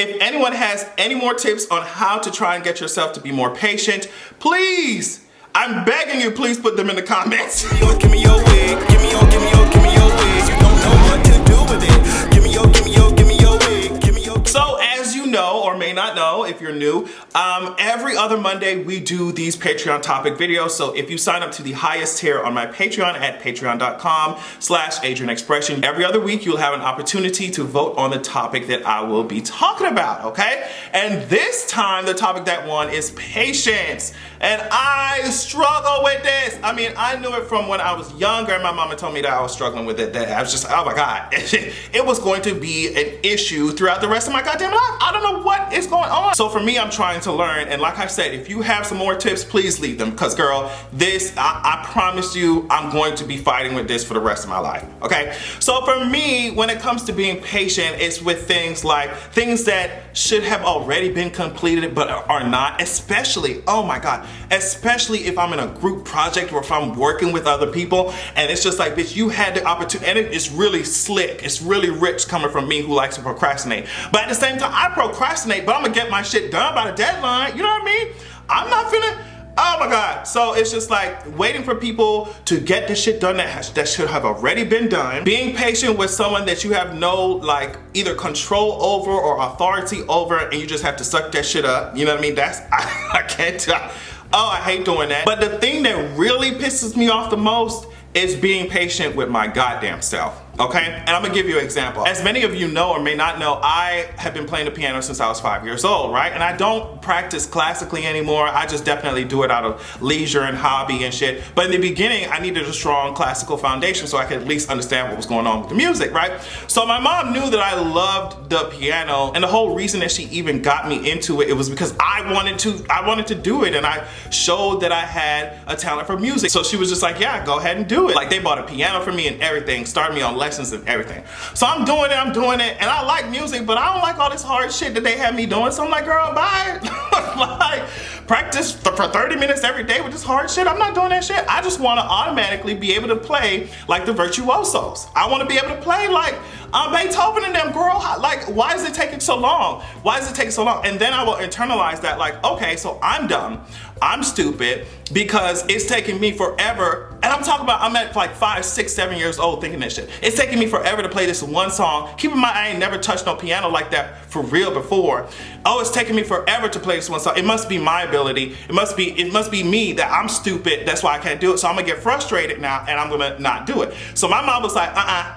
If anyone has any more tips on how to try and get yourself to be more patient, please, I'm begging you, please put them in the comments. Give me your wig, give me your wig. You don't know what to do with it. Give me your wig, give me your. So as you know, or may not know if you're new, every other Monday we do these Patreon topic videos. So if you sign up to the highest tier on my Patreon at patreon.com/AdrianExpression, every other week you'll have an opportunity to vote on the topic that I will be talking about, okay? And this time the topic that won is patience. And I struggle with this. I mean, I knew it from when I was younger, and my mama told me that I was struggling with it, that I was just, oh my God, it was going to be an issue throughout the rest of my goddamn life. I don't know what is going on. So for me, I'm trying to learn, and like I said, if you have some more tips, please leave them, because girl, this, I promise you, I'm going to be fighting with this for the rest of my life, okay? So for me, when it comes to being patient, it's with things like, things that should have already been completed but are not, especially, oh my God, especially if I'm in a group project or if I'm working with other people, and it's just like, bitch, you had the opportunity, and it's really slick, it's really rich coming from me who likes to procrastinate. But at the same time, I procrastinate, but I'm gonna get my shit done by the deadline, you know what I mean? I'm not finna, oh my God. So it's just like waiting for people to get the shit done that should have already been done. Being patient with someone that you have no like either control over or authority over, and you just have to suck that shit up. You know what I mean? That's, I can't tell. Oh, I hate doing that. But the thing that really pisses me off the most is being patient with my goddamn self. Okay? And I'm gonna give you an example. As many of you know or may not know, I have been playing the piano since I was 5 years old, right? And I don't practice classically anymore. I just definitely do it out of leisure and hobby and shit. But in the beginning, I needed a strong classical foundation so I could at least understand what was going on with the music, right? So my mom knew that I loved the piano, and the whole reason that she even got me into it, it was because I wanted to do it, and I showed that I had a talent for music. So she was just like, yeah, go ahead and do it. Like, they bought a piano for me and everything, started me on lessons and everything. So I'm doing it, and I like music, but I don't like all this hard shit that they have me doing. So I'm like, girl, bye. Like, practice for 30 minutes every day with this hard shit. I'm not doing that shit. I just want to automatically be able to play like the virtuosos. I want to be able to play like Beethoven and them, girl. Like, why is it taking so long? Why is it taking so long? And then I will internalize that, like, okay, so I'm dumb, I'm stupid, because it's taking me forever. And I'm talking about, I'm at like 5, 6, 7 years old thinking this shit. It's taking me forever to play this one song. Keep in mind, I ain't never touched no piano like that for real before. Oh, it's taking me forever to play this one song. It must be my ability. It must be me, that I'm stupid. That's why I can't do it. So I'm gonna get frustrated now, and I'm gonna not do it. So my mom was like,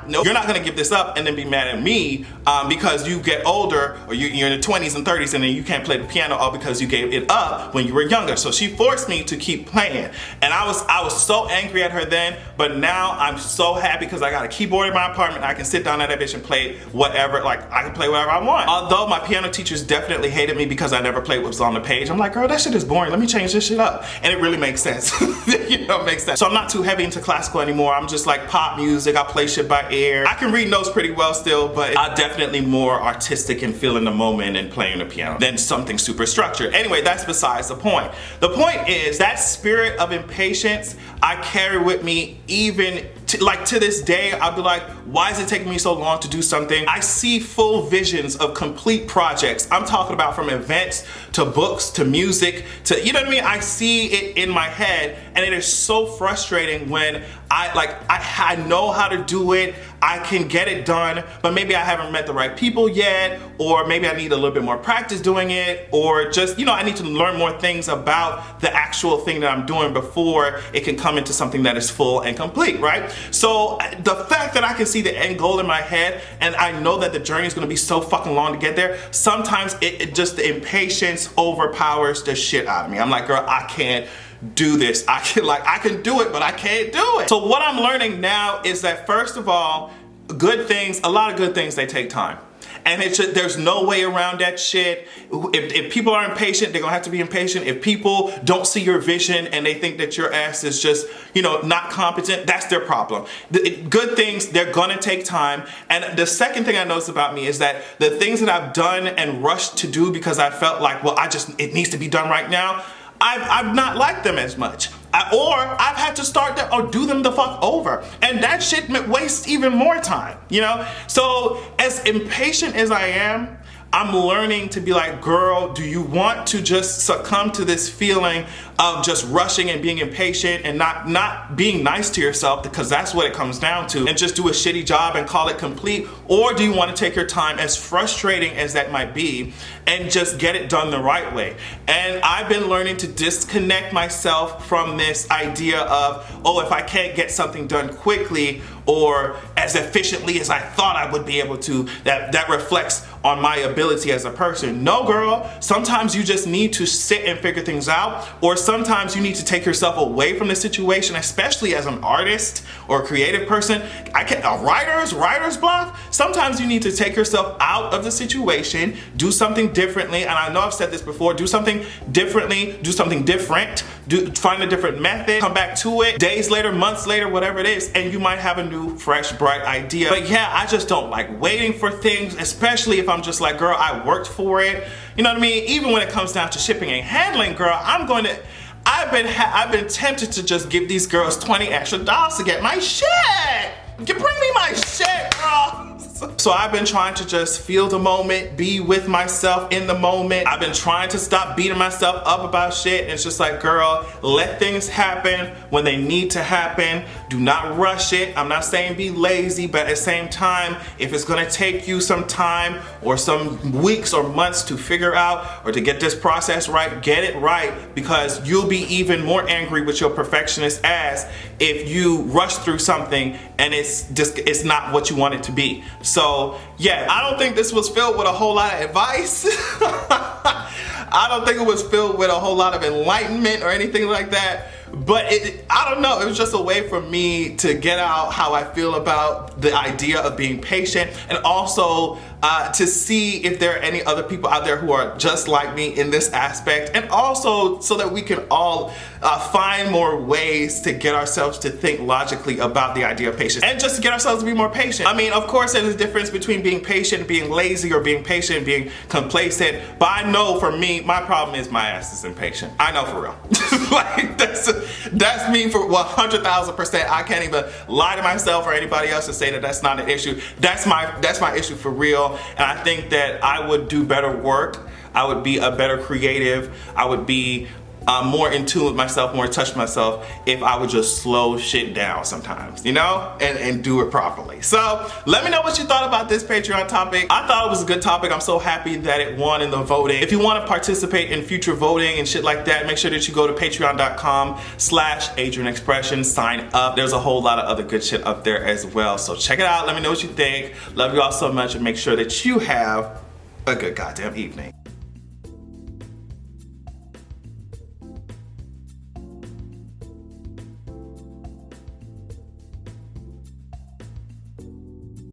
no, you're not gonna give this up and then be mad at me because you get older, or you're in the 20s and 30s, and then you can't play the piano, all because you gave it up when you were younger. So she forced me to keep playing, and I was so angry at her then, but now I'm so happy because I got a keyboard in my apartment. I can sit down at that bitch and play whatever, like I can play whatever I want. Although my piano teachers definitely hated me because I never played what was on the page. I'm like, girl, that shit is boring. Let me change this shit up. And it really makes sense. You know, it makes sense. So I'm not too heavy into classical anymore. I'm just like pop music. I play shit by ear. I can read notes pretty well still, but I'm definitely more artistic and feeling the moment and playing the piano than something super structured. Anyway, that's besides the point. The point is that spirit of impatience I carry with me even to this day. I'll be like, why is it taking me so long to do something? I see full visions of complete projects. I'm talking about from events to books to music to, you know what I mean? I see it in my head, and it is so frustrating when I know how to do it. I can get it done, but maybe I haven't met the right people yet, or maybe I need a little bit more practice doing it, or just, you know, I need to learn more things about the actual thing that I'm doing before it can come into something that is full and complete, right? So the fact that I can see the end goal in my head, and I know that the journey is gonna be so fucking long to get there, sometimes it just, the impatience overpowers the shit out of me. I'm like, girl, I can't do this. I can do it, but I can't do it. So what I'm learning now is that, first of all, good things, a lot of good things, they take time. And there's no way around that shit. If people are impatient, they're gonna have to be impatient. If people don't see your vision and they think that your ass is just, you know, not competent, that's their problem. Good things, they're gonna take time. And the second thing I noticed about me is that the things that I've done and rushed to do because I felt like, well, it needs to be done right now, I've not liked them as much. Or I've had to start them or do them the fuck over. And that shit wastes even more time, you know? So as impatient as I am, I'm learning to be like, girl, do you want to just succumb to this feeling of just rushing and being impatient and not being nice to yourself, because that's what it comes down to, and just do a shitty job and call it complete? Or do you want to take your time, as frustrating as that might be, and just get it done the right way? And I've been learning to disconnect myself from this idea of, oh, if I can't get something done quickly or as efficiently as I thought I would be able to, that reflects on my ability as a person. No, girl, sometimes you just need to sit and figure things out, or sometimes you need to take yourself away from the situation, especially as an artist or a creative person. Writer's block. Sometimes you need to take yourself out of the situation, do something differently, and I know I've said this before, do something differently, do something different, find a different method, come back to it days later, months later, whatever it is, and you might have a new, fresh, bright idea. But yeah, I just don't like waiting for things, especially if I'm just like, girl, I worked for it. You know what I mean? Even when it comes down to shipping and handling, girl, I've been tempted to just give these girls $20 extra to get my shit. Bring me my shit, girl. So I've been trying to just feel the moment, be with myself in the moment. I've been trying to stop beating myself up about shit. And it's just like, girl, let things happen when they need to happen. Do not rush it. I'm not saying be lazy, but at the same time, if it's gonna take you some time or some weeks or months to figure out or to get this process right, get it right, because you'll be even more angry with your perfectionist ass if you rush through something and it's not what you want it to be. So yeah, I don't think this was filled with a whole lot of advice. I don't think it was filled with a whole lot of enlightenment or anything like that. But I don't know, it was just a way for me to get out how I feel about the idea of being patient, and also to see if there are any other people out there who are just like me in this aspect, and also so that we can all find more ways to get ourselves to think logically about the idea of patience, and just to get ourselves to be more patient. I mean, of course there's a difference between being patient and being lazy, or being patient and being complacent, but I know for me, my problem is my ass is impatient. I know for real. Like, that's me for 100,000%. I can't even lie to myself or anybody else to say that that's not an issue. That's my issue for real. And I think that I would do better work. I would be a better creative. I would be more in tune with myself, more in touch with myself, if I would just slow shit down sometimes, you know, and do it properly. So let me know what you thought about this Patreon topic. I thought it was a good topic. I'm so happy that it won in the voting. If you want to participate in future voting and shit like that, make sure that you go to patreon.com/AdrianExpression, sign up. There's a whole lot of other good shit up there as well. So check it out. Let me know what you think. Love you all so much, and make sure that you have a good goddamn evening.